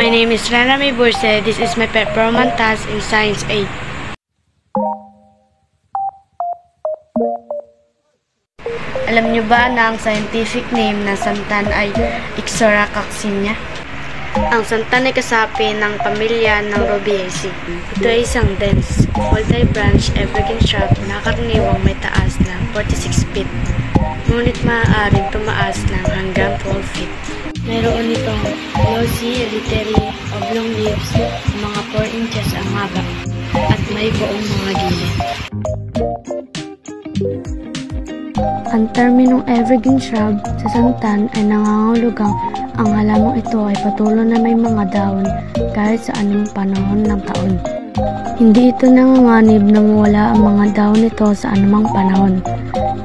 My name is Rana May Burse. This is my performance task in Science 8. Alam niyo ba na ang scientific name ng santan ay Ixora coccinea? Ang santan ay kasapi ng pamilya ng Rubiaceae. Ito ay isang dense, multi-branch evergreen shrub na karaniwang may taas na 46 feet, ngunit maaaring tumaas ng hanggang 12 feet. Mayroon itong glossy, elitary, oblong leaves, mga 4 inches ang haba, at may buong mga gilid. Ang terminong evergreen shrub sa santan ay nangangahulugang ang halamang ito ay patuloy na may mga dahon kahit sa anumang panahon ng taon. Hindi ito nanganganib na mawala ang mga dahon nito sa anumang panahon,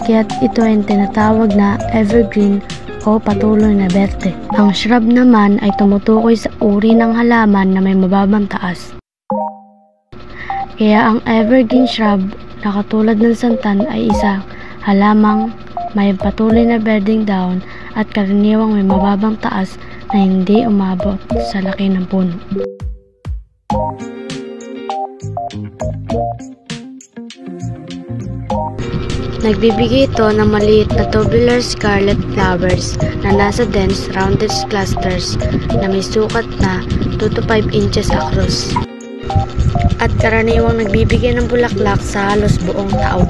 kaya't ito ay tinatawag na evergreen o patuloy na berte. Ang shrub naman ay tumutukoy sa uri ng halaman na may mababang taas. Kaya ang evergreen shrub na katulad ng santan ay isang halamang may patuloy na berdeng dahon at karaniwang may mababang taas na hindi umabot sa laki ng puno. Nagbibigay ito ng maliit na tubular scarlet flowers na nasa dense rounded clusters na may sukat na 2 to 5 inches across at karaniwang nagbibigay ng bulaklak sa halos buong taon.